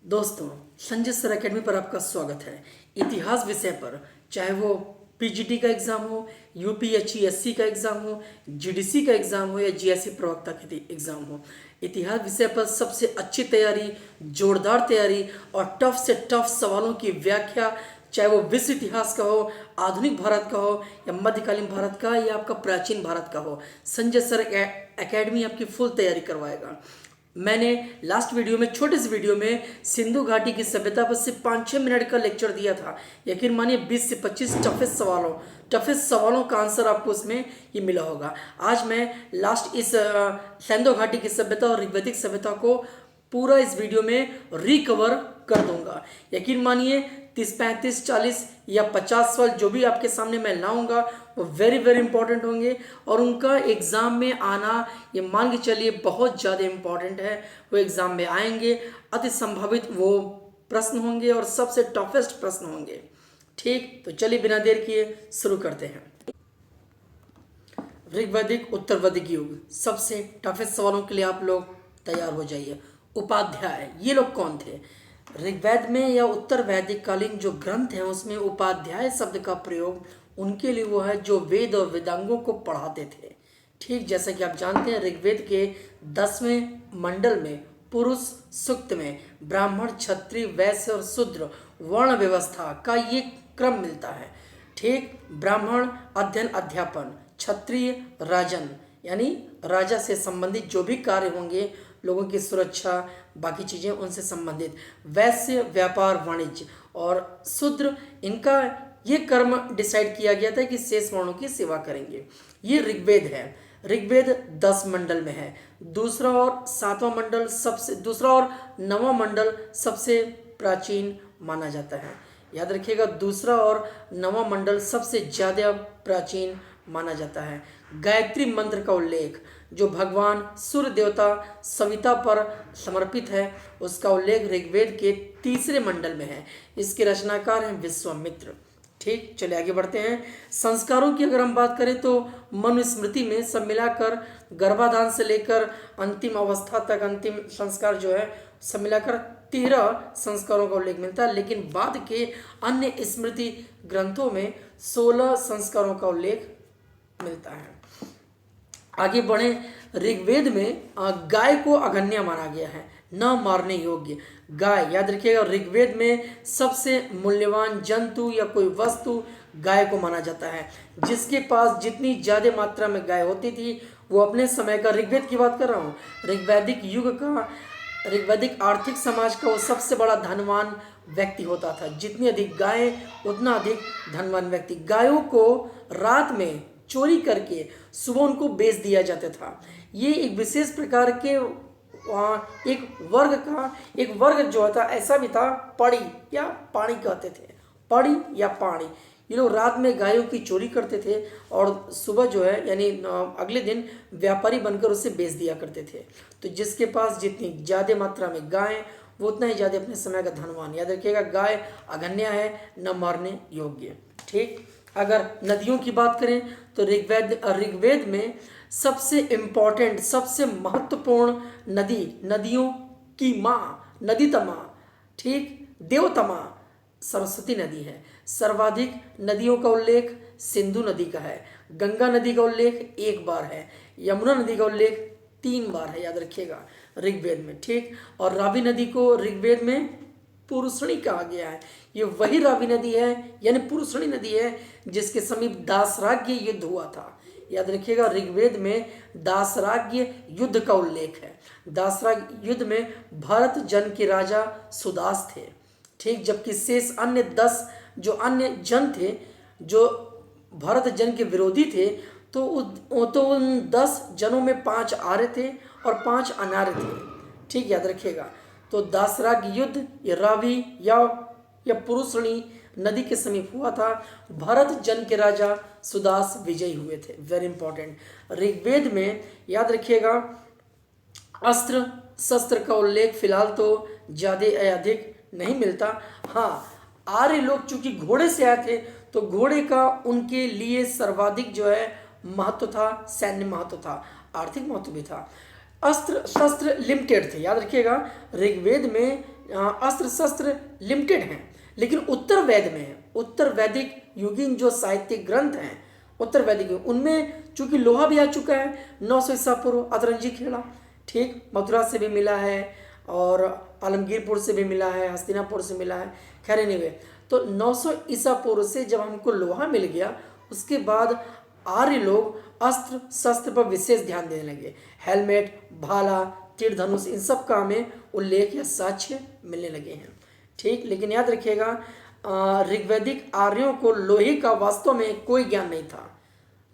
दोस्तों, Sanjay sir academy पर आपका स्वागत है। इतिहास विषय पर, चाहे वो पीजीटी का एग्ज़ाम हो, यूपीएससी का एग्ज़ाम हो, जीडीसी का एग्ज़ाम हो या जीएससी प्रवक्ता का एग्ज़ाम हो, इतिहास विषय पर सबसे अच्छी तैयारी, जोरदार तैयारी और टफ से टफ सवालों की व्याख्या, चाहे वो विश्व इतिहास का हो, आधुनिक भारत का हो या मध्यकालीन भारत का या आपका प्राचीन भारत का हो, संजय सर एकेडमी आपकी फुल तैयारी करवाएगा। मैंने लास्ट वीडियो में, छोटे से वीडियो में, सिंधु घाटी की सभ्यता पर सिर्फ 5-6 मिनट का लेक्चर दिया था। यकीन मानिए 20 से 25 टफेस्ट सवालों का आंसर आपको उसमें ये मिला होगा। आज मैं लास्ट इस सिंधु घाटी की सभ्यता और ऋग्वैदिक सभ्यता को पूरा इस वीडियो में रिकवर कर दूंगा। यकीन मानिए 30, 35, 40 या 50 सवाल जो भी आपके सामने मैं लाऊंगा वो वेरी वेरी इंपॉर्टेंट होंगे और उनका एग्ज़ाम में आना, ये मान के चलिए, बहुत ज़्यादा इंपॉर्टेंट है। वो एग्ज़ाम में आएंगे, अति संभावित वो प्रश्न होंगे और सबसे टफेस्ट प्रश्न होंगे। ठीक, तो चलिए बिना देर किए शुरू करते हैं। ऋग्वैदिक उत्तर वैदिक युग, सबसे टफेस्ट सवालों के लिए आप लोग तैयार हो जाइए। उपाध्याय, ये लोग कौन थे? ऋग्वेद में या उत्तर वैदिक कालीन जो ग्रंथ हैं उसमें उपाध्याय शब्द का प्रयोग उनके लिए वो है जो वेद और वेदांगों को पढ़ाते थे। ठीक, जैसा कि आप जानते हैं ऋग्वेद के 10वें मंडल में पुरुष सूक्त में ब्राह्मण, क्षत्रिय, वैश्य और शूद्र वर्ण व्यवस्था का ये क्रम मिलता है। ठीक, ब्राह्मण अध्ययन अध्यापन, क्षत्रिय राजन यानी राजा से संबंधित जो भी कार्य होंगे, लोगों की सुरक्षा, बाकी चीज़ें उनसे संबंधित, वैश्य व्यापार वाणिज्य, और शूद्र इनका ये कर्म डिसाइड किया गया था कि शेष वर्णों की सेवा करेंगे। ये ऋग्वेद है। ऋग्वेद 10 मंडल में है। दूसरा और 9वां मंडल सबसे प्राचीन माना जाता है। याद रखिएगा, दूसरा और 9वां मंडल सबसे ज़्यादा प्राचीन माना जाता है। गायत्री मंत्र का उल्लेख जो भगवान सूर्य देवता सविता पर समर्पित है, उसका उल्लेख ऋग्वेद के 3रे मंडल में है। इसके रचनाकार हैं विश्वामित्र। ठीक, चलिए आगे बढ़ते हैं। संस्कारों की अगर हम बात करें तो मनुस्मृति में सब मिलाकर गर्भाधान से लेकर अंतिम अवस्था तक, अंतिम संस्कार जो है सब मिलाकर 13 संस्कारों का उल्लेख मिलता है, लेकिन बाद के अन्य स्मृति ग्रंथों में 16 संस्कारों का उल्लेख मिलता है। आगे बढ़े, ऋग्वेद में गाय को अगण्य माना गया है, न मारने योग्य। गाय, याद रखिएगा, ऋग्वेद में सबसे मूल्यवान जंतु या कोई वस्तु गाय को माना जाता है। जिसके पास जितनी ज़्यादा मात्रा में गाय होती थी, वो अपने समय का, ऋग्वेद की बात कर रहा हूँ, ऋग्वैदिक युग का, ऋग्वैदिक आर्थिक समाज का वो सबसे बड़ा धनवान व्यक्ति होता था। जितनी अधिक गाय उतना अधिक धनवान व्यक्ति। गायों को रात में चोरी करके सुबह उनको बेच दिया जाता था। ये एक विशेष प्रकार के एक वर्ग जो था ऐसा भी था, पड़ी या पानी कहते थे, पड़ी या पानी। ये लोग रात में गायों की चोरी करते थे और सुबह जो है यानी अगले दिन व्यापारी बनकर उसे बेच दिया करते थे। तो जिसके पास जितनी ज़्यादा मात्रा में गाय, वो उतना ही ज़्यादा अपने समय का धनवान। याद रखिएगा, गाय अगण्य है, न मारने योग्य। ठीक, अगर नदियों की बात करें तो ऋग्वेद में सबसे इम्पॉर्टेंट, सबसे महत्वपूर्ण नदी, नदियों की माँ, नदीतमा, ठीक, देवतमा सरस्वती नदी है। सर्वाधिक नदियों का उल्लेख सिंधु नदी का है। गंगा नदी का उल्लेख 1 बार है। यमुना नदी का उल्लेख 3 बार है, याद रखिएगा, ऋग्वेद में। ठीक, और रावी नदी को ऋग्वेद में पुरुषणी कहा गया है। ये वही रावी नदी है यानी पुरुषणी नदी है जिसके समीप दासराग्य युद्ध हुआ था। याद रखिएगा, ऋग्वेद में दासराग्य युद्ध का उल्लेख है। दासराग्य युद्ध में भरत जन के राजा सुदास थे। ठीक, जबकि शेष अन्य 10 जो अन्य जन थे जो भरत जन के विरोधी थे, तो उन 10 जनों में 5 आर्य थे और 5 अनार्य थे। ठीक, याद रखिएगा। तो दासराग्य युद्ध ये रावी या पुरुषणी नदी के समीप हुआ था। भरत जन के राजा सुदास विजयी हुए थे। Very important. ऋग्वेद में याद रखिएगा, अस्त्र शस्त्र का उल्लेख फिलहाल तो ज़्यादा या अधिक नहीं मिलता। हाँ, आर्य लोग चूंकि घोड़े से आए थे तो घोड़े का उनके लिए सर्वाधिक जो है महत्व था, सैन्य महत्व था, आर्थिक महत्व भी था। अस्त्र शस्त्र लिमिटेड थे। याद रखिएगा, ऋग्वेद में अस्त्र शस्त्र लिमिटेड हैं, लेकिन उत्तर वेद में, उत्तर वैदिक युगीन जो साहित्यिक ग्रंथ हैं उत्तर वैदिक उनमें चूंकि लोहा भी आ चुका है 900 ईसा पूर्व अतरंजी खेड़ा, ठीक, मथुरा से भी मिला है और आलमगीरपुर से भी मिला है, हस्तिनापुर से मिला है, खैर एनीवे। तो 900 ईसा पूर्व से जब हमको लोहा मिल गया उसके बाद आर्य लोग अस्त्र शस्त्र पर विशेष ध्यान देने लगे। हेलमेट, भाला, तीर धनुष, इन सब का हमें उल्लेख या साक्ष्य मिलने लगे हैं, ठीक। लेकिन याद रखिएगा ऋग्वैदिक आर्यों को लोहे का वास्तव में कोई ज्ञान नहीं था,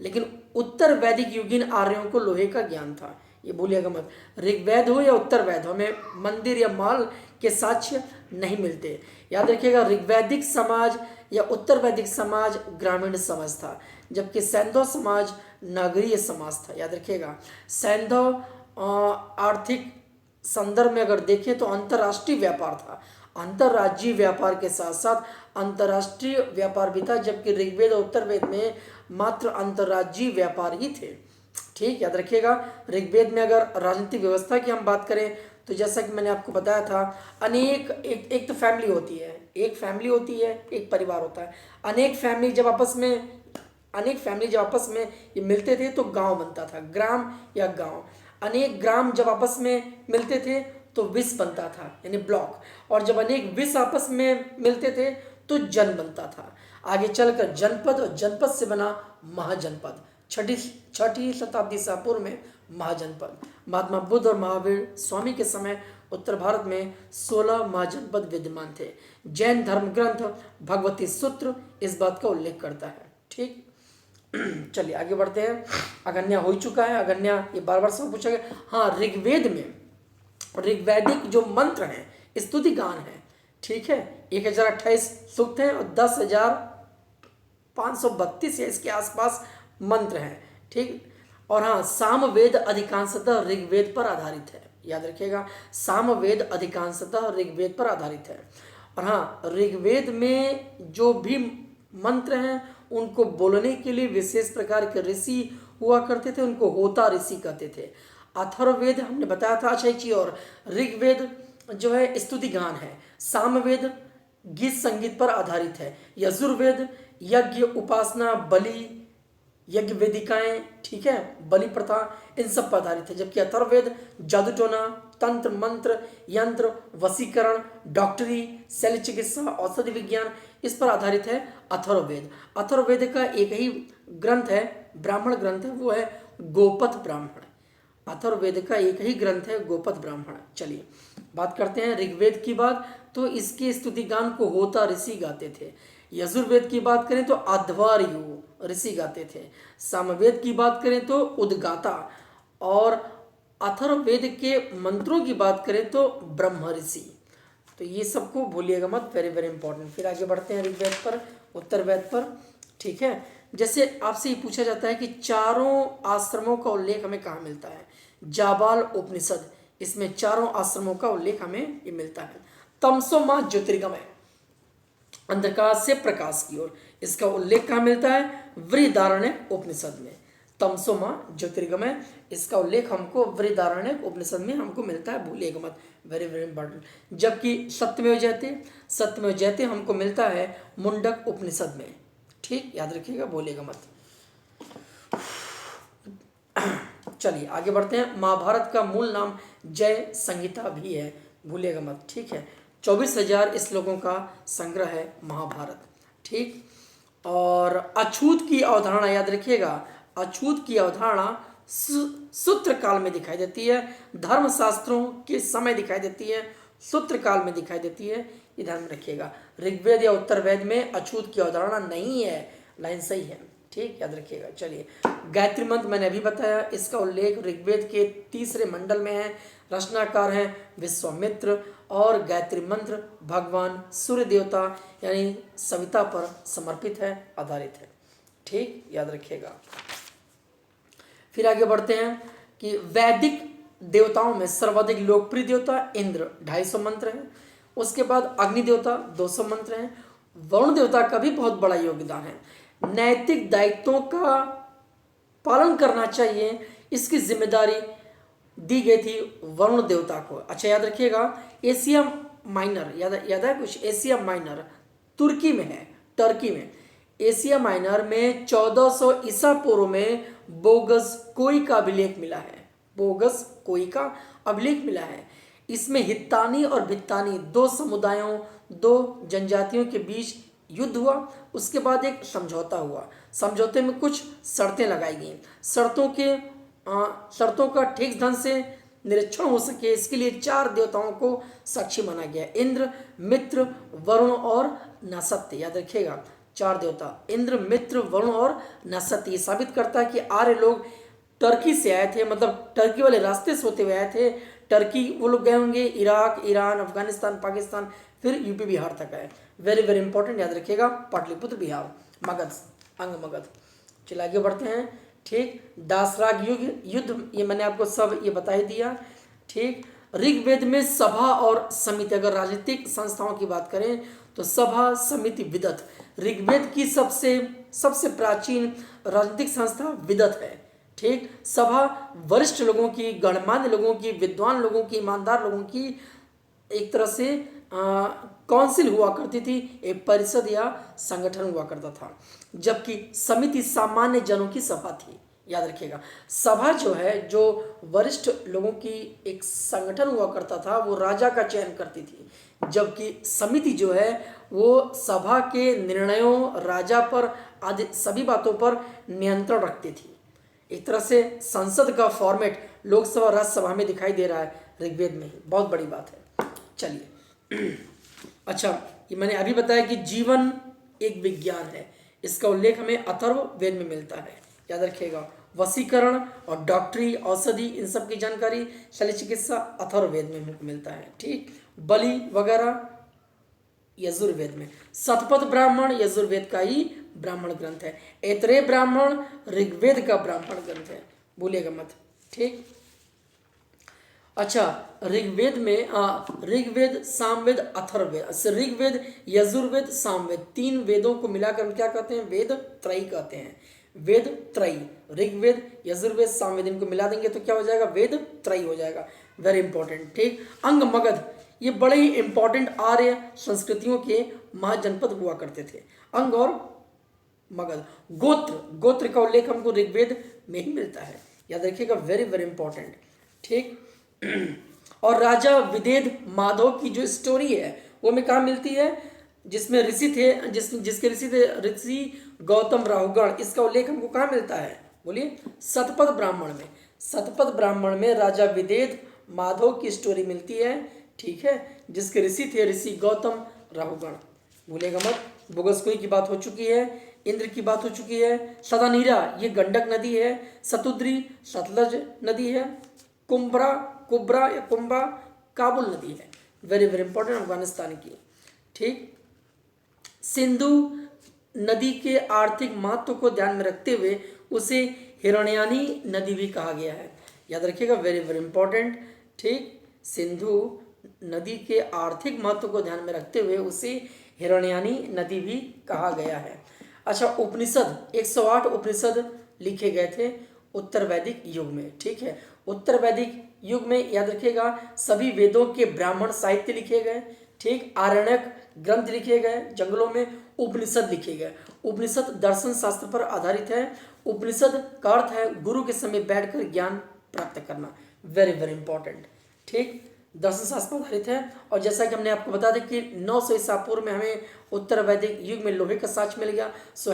लेकिन उत्तर वैदिक युगीन आर्यों को लोहे का ज्ञान था, ये भूलिएगा मत। ऋग्वेद हो या उत्तर वैद हो, हमें मंदिर या माल के साक्ष्य नहीं मिलते। याद रखिएगा ऋग्वैदिक समाज या उत्तर वैदिक समाज ग्रामीण समाज था, जबकि सैंधव समाज नगरीय समाज था। याद रखिएगा सैंधव आर्थिक संदर्भ में अगर देखें तो अंतर्राष्ट्रीय व्यापार था, अंतर्राज्यीय व्यापार के साथ साथ अंतर्राष्ट्रीय व्यापार भी था, जबकि ऋग्वेद और उत्तर वेद में मात्र अंतर्राज्यीय व्यापार ही थे, ठीक। याद रखिएगा ऋग्वेद में अगर राजनीतिक व्यवस्था की हम बात करें तो जैसा कि मैंने आपको बताया था अनेक एक तो फैमिली होती है, एक फैमिली होती है, एक परिवार होता है। अनेक फैमिली जब आपस में ये मिलते थे तो गांव बनता था, ग्राम या गांव। अनेक ग्राम जब आपस में मिलते थे तो विस बनता था यानी ब्लॉक, और जब अनेक विस आपस में मिलते थे तो जन बनता था। आगे चलकर जनपद, और जनपद से बना महाजनपद। छठी शताब्दी ईसा पूर्व में महाजनपद। महात्मा बुद्ध और महावीर स्वामी के समय उत्तर भारत में 16 महाजनपद विद्यमान थे। जैन धर्म ग्रंथ भगवती सूत्र इस बात का उल्लेख करता है, ठीक। चलिए आगे बढ़ते हैं। अगन्या हो चुका है, अगन्या ये बार बार सब पूछा गया। हाँ, ऋग्वेद में ऋग्वैदिक जो मंत्र हैं स्तुति गान है, ठीक है, 1028 सूक्त हैं और 10,532 या इसके आसपास मंत्र हैं, ठीक। और हाँ, सामवेद अधिकांशतः ऋग्वेद पर आधारित है। याद रखिएगा सामवेद अधिकांशतः ऋग्वेद पर आधारित है। और हाँ, ऋग्वेद में जो भी मंत्र हैं उनको बोलने के लिए विशेष प्रकार के ऋषि हुआ करते थे, उनको होता ऋषि कहते थे। अथर्ववेद हमने बताया था, अच्छा एक चीज और, ऋग्वेद जो है स्तुति गान है, सामवेद गीत संगीत पर आधारित है, यजुर्वेद यज्ञ उपासना बलि यज्ञ वेदिकाएं, ठीक है, बलि प्रथा इन सब पर आधारित है। जबकि अथर्ववेद जादू टोना, तंत्र मंत्र, यंत्र, वशीकरण, डॉक्टरी, शल्य चिकित्सा, औषधि विज्ञान इस पर आधारित है अथर्ववेद। अथर्ववेद का एक ही ग्रंथ है, ब्राह्मण ग्रंथ है, वो है गोपथ ब्राह्मण। अथर्ववेद का एक ही ग्रंथ है गोपथ ब्राह्मण। चलिए बात करते हैं ऋग्वेद की बात, तो इसके स्तुति गान को होता ऋषि गाते थे। यजुर्वेद की बात करें तो अध्वर्यु ऋषि गाते थे। सामवेद की बात करें तो उद्गाता, और अथर्ववेद के मंत्रों की बात करें तो ब्रह्म ऋषि। तो ये सबको भूलिएगा मत, वेरी वेरी इंपॉर्टेंट। फिर आगे बढ़ते हैं ऋग्वेद पर, उत्तर वेद पर, ठीक है। जैसे आपसे ये पूछा जाता है कि चारों आश्रमों का उल्लेख हमें कहाँ मिलता है, जाबाल उपनिषद, इसमें चारों आश्रमों का उल्लेख हमें ये मिलता है। तमसो माह ज्योतिर्गमय, अंधकार से प्रकाश की ओर, इसका उल्लेख कहाँ मिलता है, वृहदारण्य उपनिषद में। तमसो माह ज्योतिर्गमय, इसका उल्लेख हमको वृहदारण्य उपनिषद में हमको मिलता है, भूलिएगा मत, वेरी वेरी इंपॉर्टेंट। जबकि सत्यमेव जयते हमको मिलता है मुंडक उपनिषद में, ठीक, याद रखिएगा, भूलिएगा मत। चलिए आगे बढ़ते हैं। महाभारत का मूल नाम जय संहिता भी है, भूलिएगा मत, ठीक है। 24,000 श्लोकों का संग्रह है महाभारत, ठीक। और अछूत की अवधारणा याद रखिएगा, अछूत की अवधारणा सूत्र काल में दिखाई देती है, धर्मशास्त्रों के समय दिखाई देती है, सूत्र काल में दिखाई देती है, ये ध्यान में रखिएगा। ऋग्वेद या उत्तर वेद में अछूत की अवधारणा नहीं है, लाइन सही है, ठीक, याद रखिएगा। चलिए गायत्री मंत्र मैंने अभी बताया, इसका उल्लेख ऋग्वेद के 3रे मंडल में है। रचनाकार हैं विश्वामित्र, और गायत्री मंत्र भगवान सूर्य देवता यानी सविता पर समर्पित है, आधारित है, ठीक, याद रखिएगा। फिर आगे बढ़ते हैं कि वैदिक देवताओं में सर्वाधिक लोकप्रिय देवता इंद्र, 250 मंत्र हैं। उसके बाद अग्नि देवता 200 मंत्र हैं। वरुण देवता का भी बहुत बड़ा योगदान है। नैतिक दायित्वों का पालन करना चाहिए, इसकी जिम्मेदारी दी गई थी वरुण देवता को। अच्छा याद रखिएगा, एशिया माइनर, याद है कुछ, एशिया माइनर तुर्की में है, टर्की में। एशिया माइनर में 1400 ईसा पूर्व में बोगस कोई का अभिलेख मिला है, बोगस कोई का अभिलेख मिला है। इसमें हित्तानी और भित्तानी दो समुदायों, दो जनजातियों के बीच युद्ध हुआ। उसके बाद एक समझौता हुआ, समझौते में कुछ शर्तें लगाई गई। शर्तों का ठीक ढंग से निरीक्षण हो सके इसके लिए 4 देवताओं को साक्षी माना गया, इंद्र, मित्र, वरुण और नसत्य। याद रखिएगा 4 देवता, इंद्र, मित्र, वरुण और नसत्य। ये साबित करता है कि आर्य लोग टर्की से आए थे, मतलब टर्की वाले रास्ते से होते हुए आए थे। टर्की वो लोग गए होंगे, इराक, ईरान, अफगानिस्तान, पाकिस्तान, फिर यूपी बिहार तक आए। वेरी वेरी इंपॉर्टेंट, याद रखिएगा। पाटलिपुत्र, बिहार, मगध, अंग मगध। चलिए आगे बढ़ते हैं। ठीक, दासराग युद्ध, ये मैंने आपको सब ये बता ही दिया। ठीक, ऋग्वेद में सभा और समिति, अगर राजनीतिक संस्थाओं की बात करें तो सभा, समिति, विदत। ऋग्वेद की सबसे प्राचीन राजनीतिक संस्था विदत है। ठीक, सभा वरिष्ठ लोगों की, गणमान्य लोगों की, विद्वान लोगों की, ईमानदार लोगों की एक तरह से काउंसिल हुआ करती थी, एक परिषद या संगठन हुआ करता था। जबकि समिति सामान्य जनों की सभा थी। याद रखिएगा, सभा जो है, जो वरिष्ठ लोगों की एक संगठन हुआ करता था, वो राजा का चयन करती थी। जबकि समिति जो है वो सभा के निर्णयों, राजा पर आदि सभी बातों पर नियंत्रण रखती थी। एक तरह से संसद का फॉर्मेट लोकसभा राज्यसभा में दिखाई दे रहा है ऋग्वेद में ही, बहुत बड़ी बात है। चलिए अच्छा, ये मैंने अभी बताया कि जीवन एक विज्ञान है, इसका उल्लेख हमें अथर्ववेद में मिलता है। याद रखिएगा, वशीकरण और डॉक्टरी, औषधि, इन सब की जानकारी, शल्य चिकित्सा अथर्ववेद में हमको मिलता है। ठीक, बलि वगैरह यजुर्वेद में। शतपथ ब्राह्मण यजुर्वेद का ही ब्राह्मण ग्रंथ है। ऐतरेय ब्राह्मण ऋग्वेद का ब्राह्मण ग्रंथ है, भूलिएगा मत। ठीक, अच्छा, ऋग्वेद में ऋग्वेद, सामवेद, अथर्ववेद, ऋग्वेद, यजुर्वेद, सामवेद, 3 वेदों को मिलाकर क्या कहते हैं? वेद त्रयी कहते हैं। वेद त्रयी, ऋग्वेद, यजुर्वेद, सामवेद, इनको मिला देंगे तो क्या हो जाएगा? वेद त्रयी हो जाएगा। Very important. ठीक, अंग मगध, ये बड़े ही इंपॉर्टेंट आर्य संस्कृतियों के महाजनपद हुआ करते थे, अंग और मगध। गोत्र, गोत्र का उल्लेख हमको ऋग्वेद में ही मिलता है, याद रखिएगा, वेरी वेरी इंपॉर्टेंट। ठीक, और राजा विदेद माधव की जो स्टोरी है वो हमें कहाँ मिलती है? जिसमें ऋषि थे, जिसके ऋषि थे ऋषि गौतम राहुगण, इसका उल्लेख हमको कहाँ मिलता है? बोलिए, शतपथ ब्राह्मण में। शतपथ ब्राह्मण में राजा विदेद माधव की स्टोरी मिलती है। ठीक है, जिसके ऋषि थे ऋषि गौतम राहुगण, भूलेगा मत। बुगसकोई की बात हो चुकी है, इंद्र की बात हो चुकी है, सदानीरा ये गंडक नदी है, सतुद्री सतलज नदी है, कुब्रा या कुंभा काबुल नदी है, वेरी वेरी इंपॉर्टेंट, अफगानिस्तान की। ठीक, सिंधु नदी के आर्थिक महत्व को ध्यान में रखते हुए उसे हिरण्यानी नदी भी कहा गया है, याद रखिएगा, वेरी वेरी इंपॉर्टेंट। ठीक, सिंधु नदी के आर्थिक महत्व को ध्यान में रखते हुए उसे हिरण्यानी नदी भी कहा गया है। अच्छा, उपनिषद, 108 उपनिषद लिखे गए थे उत्तर वैदिक युग में। ठीक है, उत्तर वैदिक युग में याद रखिएगा सभी वेदों के ब्राह्मण साहित्य लिखे गए। ठीक, आरण्यक ग्रंथ लिखे गए, जंगलों में उपनिषद लिखे गए। उपनिषद दर्शन शास्त्र पर आधारित है। उपनिषद का अर्थ है गुरु के समय बैठकर ज्ञान प्राप्त करना, वेरी वेरी इंपॉर्टेंट। ठीक, दर्शन शास्त्र पर आधारित है। और जैसा कि हमने आपको बता दें कि 900 ईसा पूर्व में हमें उत्तर वैदिक युग में लोहे का साक्ष्य मिल गया। सो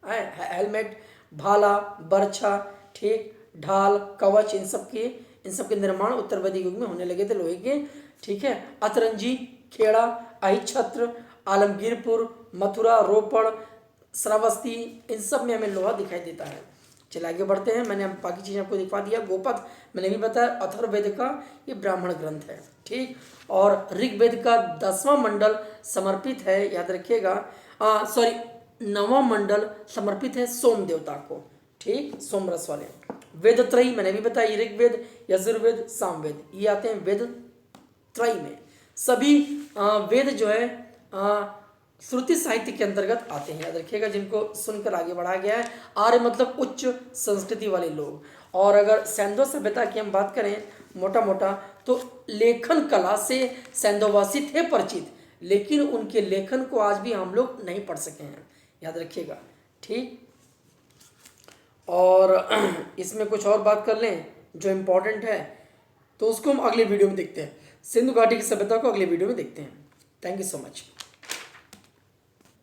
हेलमेट, भाला, बर्छा, ठीक, ढाल, कवच, इन सब के निर्माण उत्तर वैदिक युग में होने लगे थे लोहे के। ठीक है, अतरंजी, खेड़ा, अहिछत्र, आलमगीरपुर, मथुरा, रोपड़, श्रावस्ती, इन सब में हमें लोहा दिखाई देता है। चलिए आगे बढ़ते हैं। मैंने बाकी चीज़ें आपको दिखा दिया। गोपद मैंने भी बताया, अथर्ववेद का ये ब्राह्मण ग्रंथ है। ठीक, और ऋग्वेद का 10वां मंडल समर्पित है, याद रखिएगा, 9वां मंडल समर्पित है सोम देवता को। ठीक, सोमरस वाले। वेद त्रयी मैंने भी बताया, ऋग्वेद, यजुर्वेद, सामवेद, ये आते हैं वेद त्रयी में। सभी वेद जो है श्रुति साहित्य के अंतर्गत आते हैं, याद रखिएगा, जिनको सुनकर आगे बढ़ाया गया है। आर्य मतलब उच्च संस्कृति वाले लोग, और अगर सैंधव सभ्यता की हम बात करें मोटा मोटा, तो लेखन कला से सैंधववासी थे परिचित, लेकिन उनके लेखन को आज भी हम लोग नहीं पढ़ सके हैं, याद रखिएगा। ठीक, और इसमें कुछ और बात कर लें जो इम्पोर्टेंट है, तो उसको हम अगले वीडियो में देखते हैं। सिंधु घाटी की सभ्यता को अगले वीडियो में देखते हैं। Thank you so much.